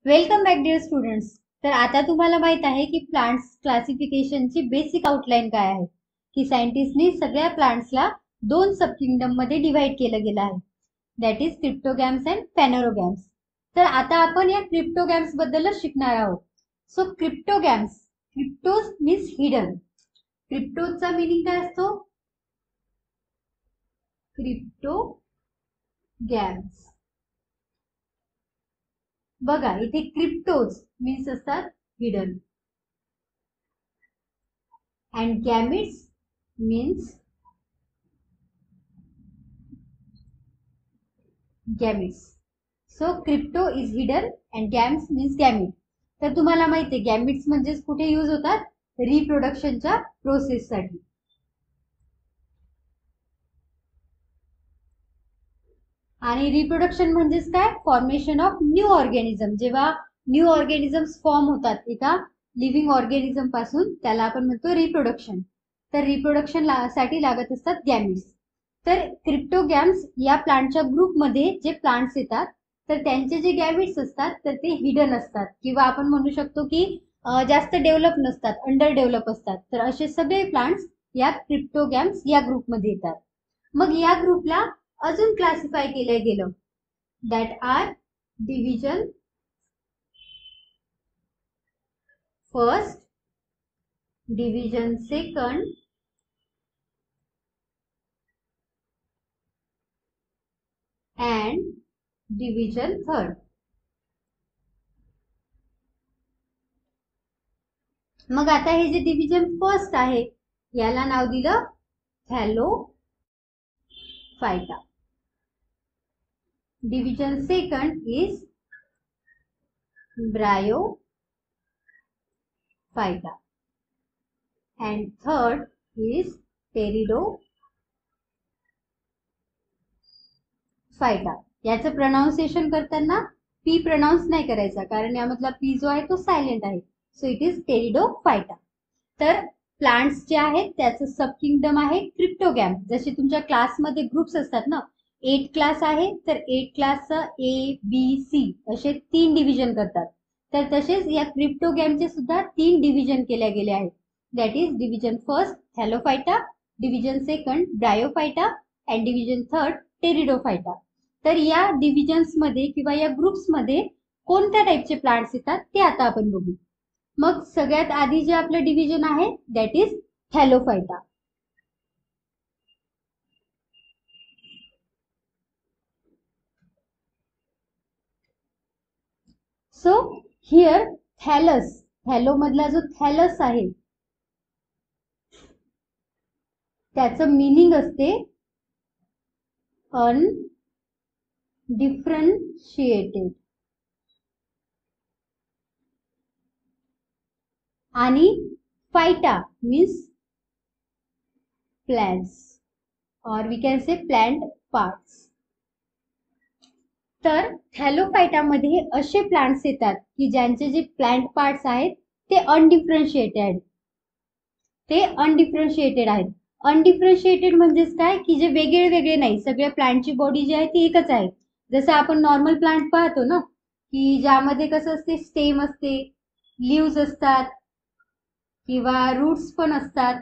Welcome back dear students. तर आता तुम्हाला माहित आहे की प्लांट्स क्लासिफिकेशनची बेसिक आउटलाईन काय आहे, की सायंटिस्टनी सगळ्या प्लांट्सला दोन सब किंगडम मध्ये डिवाइड केलं गेलं आहे, that is cryptogams and phanerogams. तर आता आपण या क्रिप्टोगॅम्स बद्दलच शिकणार आहोत. So cryptogams, cryptos means hidden. क्रिप्टोजचा मीनिंग काय असतो? क्रिप्टोगॅम्स. बघा इथे क्रिप्टोज मीन्स असतात hidden and gametes means gametes. So crypto is hidden and gams means gamete. तर तुम्हाला माहिती आहे गॅमिट्स म्हणजे कुठे यूज होतात? रिप्रोडक्शनच्या प्रोसेससाठी. आणि रिप्रोडक्शन म्हणजेच काय? Formation of new organism. जेव्हा न्यू ऑर्गॅनिझम्स फॉर्म होतात एका लिव्हिंग ऑर्गॅनिझम पासून, त्याला आपण म्हणतो रिप्रोडक्शन. तर रिप्रोडक्शन साठी लागत असतात गॅमिट्स. तर क्रिप्टोगॅम्स या प्लांटच्या ग्रुपमध्ये जे प्लांट्स येतात तर त्यांचे जे गॅमिट्स असतात तर ते हिडन असतात, किंवा आपण म्हणू शकतो की जास्त डेव्हलप नसतात, अंडर डेव्हलप असतात. तर असे सगळे प्लांट्स या क्रिप्टोगॅम्स या ग्रुपमध्ये येतात. मग या ग्रुपला अजून क्लासिफाय केलं गेलं, that are division first, division second and division third. मग आता हे जे डिव्हिजन फर्स्ट आहे याला नाव दिलं Thallophyta. Division second is Bryophyta and third is Pteridophyta. याचं प्रोनाउन्सिएशन करताना पी प्रोनाउन्स नाही करायचा, कारण यामधला पी जो आहे तो सायलेंट आहे. So it is Pteridophyta. तर प्लांट्स जे आहेत त्याचं सब किंगडम आहे क्रिप्टोगॅम. जसे तुमच्या क्लासमध्ये ग्रुप्स असतात ना, 8 क्लास आहे तर 8 क्लासचं ए बी सी असे 3 डिव्हिजन करतात. तर तसेच या क्रिप्टोगॅमचे सुद्धा 3 डिव्हिजन केल्या गेले आहेत, that is division first Thallophyta, division second Bryophyta and division third Pteridophyta. तर या डिव्हिजन्स मध्ये किंवा या ग्रुप्स मध्ये कोणत्या टाइपचे प्लांट्स येतात ते आता आपण बघू. मग सगळ्यात आधी जे आपलं डिव्हिजन आहे that is thallophyta. So here thallus, thallo मधला जो थॅलस आहे त्याचं मीनिंग असते अनडिफरन्शिएटेड. आणि फायटा मीन्स प्लांट्स और we can say plant parts. तर थॅलोफायटामध्ये असे प्लांट्स येतात की ज्यांचे जे प्लांट पार्ट्स आहेत ते अनडिफरन्शिएटेड आहेत. अनडिफरन्शिएटेड म्हणजेच काय, की जे वेगळे वेगळे नाही, सगळ्या प्लांटची बॉडी जी आहे ती एकच आहे. जसं आपण नॉर्मल प्लांट पाहतो ना, की ज्यामध्ये कसं असते, स्टेम असते, लिव्स असतात किंवा रूट्स पण असतात.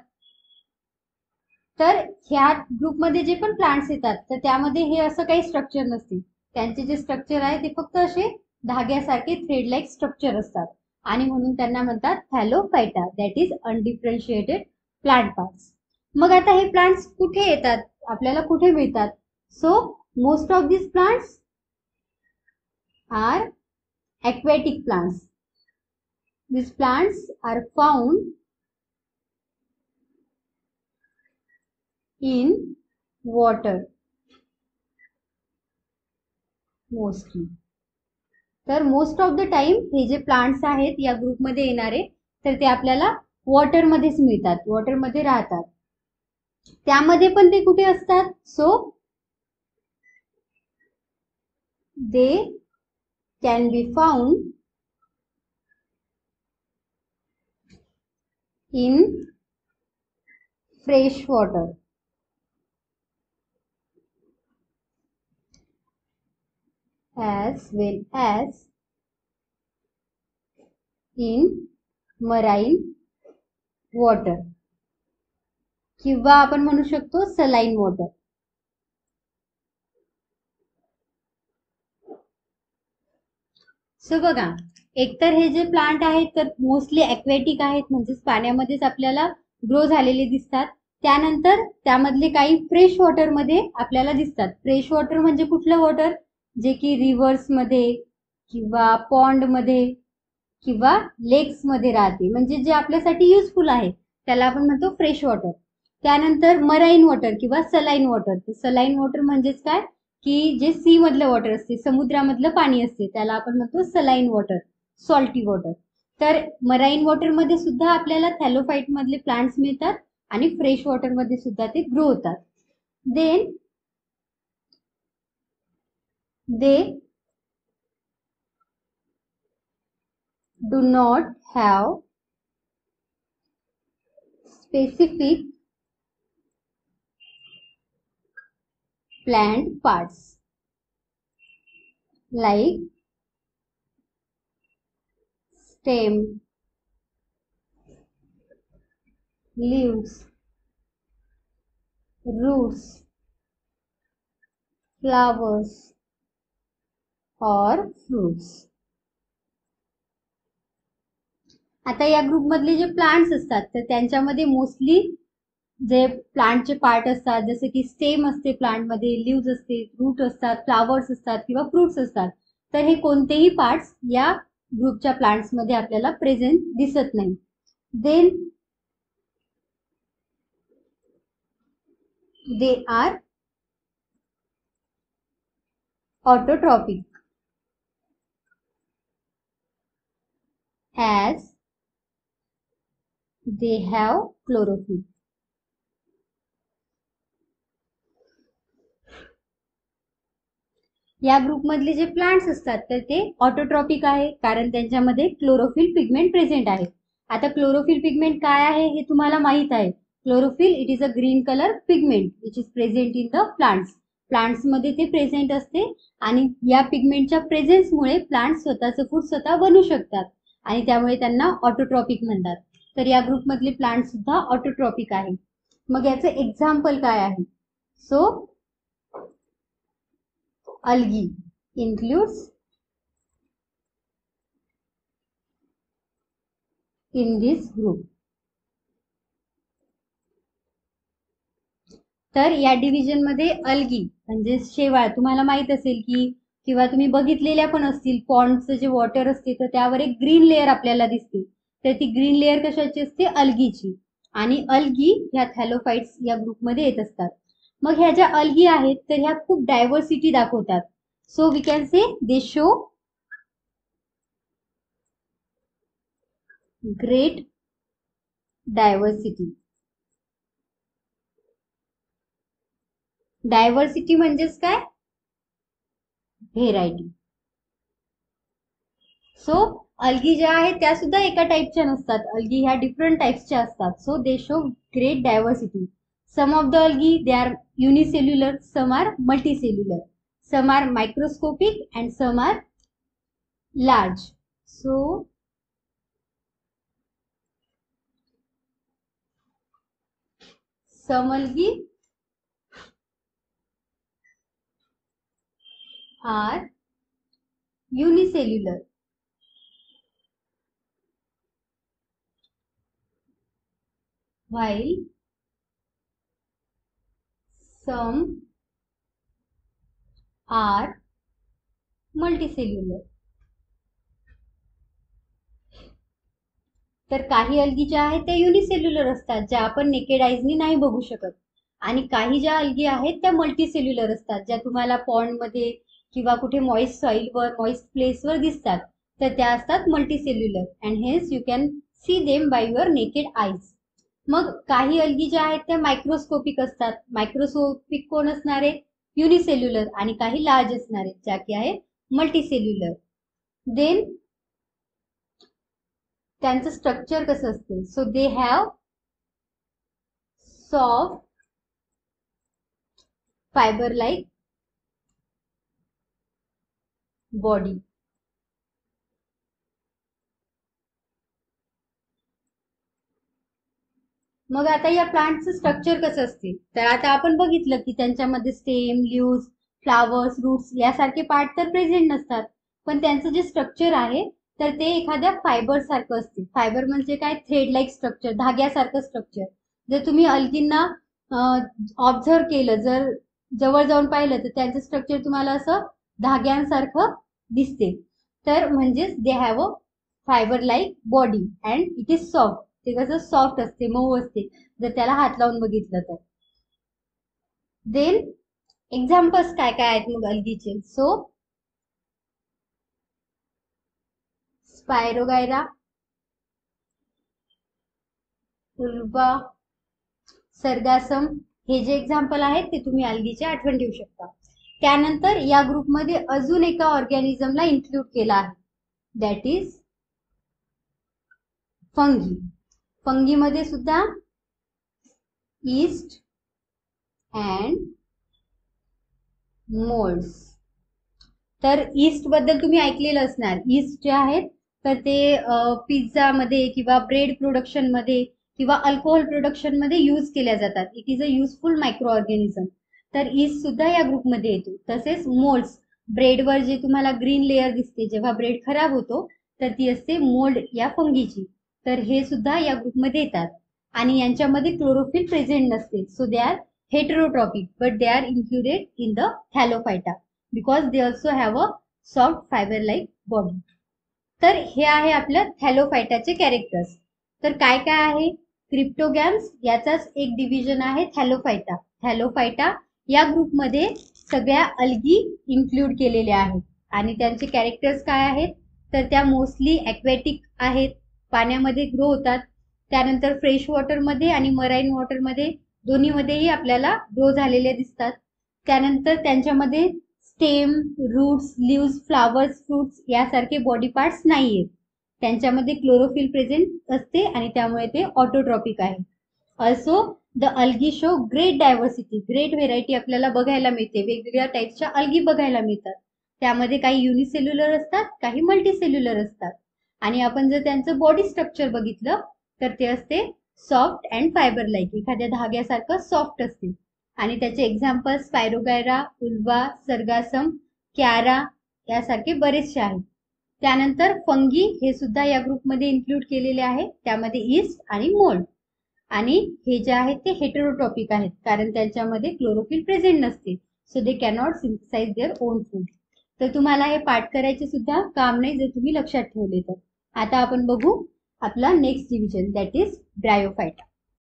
तर ह्या ग्रुपमध्ये जे पण प्लांट्स येतात तर त्यामध्ये हे असं काही स्ट्रक्चर नसते. त्यांचे जे स्ट्रक्चर आहे ते फक्त असे धाग्यासारखे थ्रेड लाईक स्ट्रक्चर असतात, आणि म्हणून त्यांना म्हणतात thallophyta, that is undifferentiated plant parts. मग आता हे प्लांट्स कुठे येतात, आपल्याला कुठे मिळतात? So most of this plants are aquatic plants. These plants are found in water mostly. तर मोस्ट ऑफ द टाइम हे जे प्लांट्स आहेत या ग्रुपमध्ये येणारे तर ते आपल्याला वॉटरमध्येच मिळतात, वॉटरमध्ये राहतात. त्यामध्ये पण ते कुठे असतात? So they can be found in fresh water as well as in marine water किंवा आपण म्हणू शकतो सलाईन वॉटर. सो बघा, एकतर हे जे प्लांट आहेत तर मोस्टली ॲक्वॅटिक आहेत, म्हणजेच पाण्यामध्येच आपल्याला ग्रो झालेले दिसतात. त्यानंतर त्यामधले काही फ्रेश वॉटरमध्ये आपल्याला दिसतात. फ्रेश वॉटर म्हणजे कुठलं वॉटर? जे की रिव्हर्समध्ये किंवा पॉन्डमध्ये किंवा लेक्समध्ये राहते, म्हणजे जे आपल्यासाठी युजफुल आहे त्याला आपण म्हणतो फ्रेश वॉटर. त्यानंतर मराईन वॉटर किंवा सलाईन वॉटर. सलाईन वॉटर म्हणजेच काय की जे सी मधलं वॉटर असते, समुद्रामधलं पाणी असते, त्याला आपण म्हणतो सलाईन वॉटर, सॉल्टी वॉटर. तर मराईन वॉटर मध्ये सुद्धा आपल्याला थॅलोफाइट मधले प्लांट्स मिळतात आणि फ्रेश वॉटर मध्ये सुद्धा ते ग्रो होतात. Then they do not have specific plant parts like stem, leaves, roots, flowers or fruits. आता या ग्रुप मधले जे प्लांट्स असतात तर त्यांच्यामध्ये मोस्टली जे प्लांटचे पार्ट असतात, जसे की स्टेम असते प्लांटमध्ये, लिव्ज असते, रूट असतात, फ्लावर्स असतात किंवा फ्रुट्स असतात, तर हे कोणतेही पार्ट्स या ग्रुपच्या प्लांट्स मध्ये आपल्याला प्रेझेंट दिसत नाही. Then they are autotrophic as they have chlorophyll. या ग्रुप मधले जे प्लांट्स असतात तर ते ऑटोट्रॉपिक आहे, कारण त्यांच्यामध्ये क्लोरोफिल पिगमेंट प्रेझेंट आहे. आता क्लोरोफिल पिगमेंट काय आहे हे तुम्हाला माहित आहे. Chlorophyll it is a green colour pigment which is present in the plants. Plants मध्ये ते प्रेझेंट असते आणि या पिगमेंटच्या प्रेझेन्समुळे प्लांट स्वतःचं फूड स्वतः बनवू शकतात आणि त्यामुळे त्यांना ऑटोट्रॉपिक म्हणतात. तर या ग्रुप मधले प्लांट सुद्धा ऑटोट्रॉपिक आहे. मग याचं एक्झाम्पल काय आहे? So algae includes in this group. तर या डिव्हिजन मध्ये अल्गी म्हणजे शेवाळ, तुम्हाला माहित असेल की किंवा तुम्ही बघितलेल्या पण असतील, पॉन्डचं जे वॉटर असते तर त्यावर एक ग्रीन लेअर आपल्याला दिसते, तर ती ग्रीन लेअर कशाची असते? अल्गीची. आणि अल्गी ह्या थॅलोफाइट्स या ग्रुपमध्ये येत असतात. मग ह्या ज्या अल्गी आहेत तर ह्या खूप डायव्हर्सिटी दाखवतात. So we can say they show great diversity. Diversity म्हणजेच काय? व्हेरायटी. सो अल्गी ज्या आहेत त्या सुद्धा एका टाइपच्या नसतात, अल्गी ह्या डिफरंट टाइप्सच्या असतात. So they show great diversity. Some of the algae they are unicellular, some are multicellular, some are microscopic and some are large. So some algae are unicellular while some are multicellular. तर काही algae ज्या आहेत त्या unicellular असतात, ज्या आपण naked आईजनी नाही बघू शकत, आणि काही ज्या अल्गी आहेत त्या मल्टीसेल्युलर असतात, ज्या तुम्हाला पॉन्ड मध्ये किंवा कुठे मॉइस्ट सॉइलवर, मॉइस्ट प्लेसवर दिसतात, तर त्या असतात multicellular and hence you can see them by your naked eyes. मग काही अल्गी ज्या आहेत त्या मायक्रोस्कोपिक असतात. मायक्रोस्कोपिक कोण असणार आहे? युनिसेल्युलर. आणि काही लार्ज असणार आहेत ज्या की आहे मल्टीसेल्युलर. देन त्यांचं स्ट्रक्चर कसं असते? So they have soft fibre like body. मग आता या प्लांटचं स्ट्रक्चर कसं असते, तर आता आपण बघितलं की त्यांच्यामध्ये स्टेम, लीव्स, फ्लावर्स, रूट्स यासारखे पार्ट तर प्रेझेंट नसतात, पण त्यांचं जे स्ट्रक्चर आहे तर ते एखाद्या फायबर सारखं असते. फायबर म्हणजे काय, थ्रेड लाईक स्ट्रक्चर, धाग्यासारखं स्ट्रक्चर. जर तुम्ही अल्गींना ऑब्झर्व केलं, जर जवळ जाऊन पाहिलं तर त्यांचं स्ट्रक्चर तुम्हाला असं धाग्यांसारखं दिसते. तर म्हणजेच they have a fibre like body and it is soft. ते कसं सॉफ्ट असते, मऊ असते जर त्याला हात लावून बघितलं तर. देन एक्झाम्पल्स काय काय आहेत मग अल्गीचे. सो स्पायरोगायरा, उल्वा, सर्गासम, हे जे एक्झाम्पल आहेत ते तुम्ही अल्गीचे आठवण ठेवू शकता. त्यानंतर या ग्रुपमध्ये अजून एका ऑर्गॅनिझमला इन्क्लूड केला आहे, दॅट इज फंगी. फंगी मध्ये सुद्धा ईस्ट अँड मोल्ड्स. तर ईस्ट बद्दल तुम्ही ऐकलेलं असणार. ईस्ट जे आहेत तर ते पिझ्झा मध्ये किंवा ब्रेड प्रोडक्शन मध्ये किंवा अल्कोहोल प्रोडक्शन मध्ये यूज केल्या जातात. It is a useful micro organism. तर ईस्ट सुद्धा या ग्रुपमध्ये येतो. तसेच मोल्ड्स, ब्रेडवर जे तुम्हाला ग्रीन लेअर दिसते जेव्हा ब्रेड खराब होतो तर ती असते मोल्ड या फंगीची. तर हे सुद्धा या ग्रुपमध्ये येतात आणि यांच्यामध्ये क्लोरोफिल प्रेझेंट नसते. So they are heterotrophic but they are included in the Thallophyta because they also have a soft fibre like body. तर हे आहे आपलं थॅलोफायटाचे कॅरेक्टर्स. तर काय काय आहे, क्रिप्टोगॅम्स याचाच एक डिव्हिजन आहे थॅलोफायटा. थॅलोफायटा या ग्रुपमध्ये सगळ्या अल्गी इन्क्लूड केलेल्या आहेत आणि त्यांचे कॅरेक्टर्स काय आहेत, तर त्या मोस्टली ॲक्वॅटिक आहेत, पाण्यामध्ये ग्रो होतात. त्यानंतर फ्रेश वॉटरमध्ये आणि मराईन वॉटरमध्ये दोन्हीमध्येही आपल्याला ग्रो झालेले दिसतात. त्यानंतर त्यांच्यामध्ये stem, roots, leaves, flowers, fruits यासारखे बॉडी पार्ट्स नाहीयेत. त्यांच्यामध्ये क्लोरोफिल प्रेझेंट असते आणि त्यामुळे ते ऑटोट्रॉपिक आहे. Also the algae show great diversity, great variety आपल्याला बघायला मिळते. वेगवेगळ्या टाईपच्या अल्गी बघायला मिळतात. त्यामध्ये काही युनिसेल्युलर असतात, काही मल्टीसेल्युलर असतात. आणि आपण जर त्यांचं बॉडी स्ट्रक्चर बघितलं तर ते असते सॉफ्ट अँड फायबर लाईक, एखाद्या धाग्यासारखं सॉफ्ट असते. आणि त्याचे एक्झाम्पल स्पायरोगायरा, उल्वा, सर्गासम, कॅरा यासारखे बरेचसे आहेत. त्यानंतर फंगी हे सुद्धा या ग्रुपमध्ये इन्क्लूड केलेले आहे, त्यामध्ये ईस्ट आणि मोल्ड. आणि हे जे आहेत ते हेटेरोट्रॉपिक आहेत कारण त्यांच्यामध्ये क्लोरोफिल प्रेझेंट नसते. So they cannot synthesise their own food. तर तुम्हाला हे पाठ करायचे सुद्धा काम नाही जर तुम्ही लक्षात ठेवले तर. आता आपण बघू आपला next division, that is Bryophyta.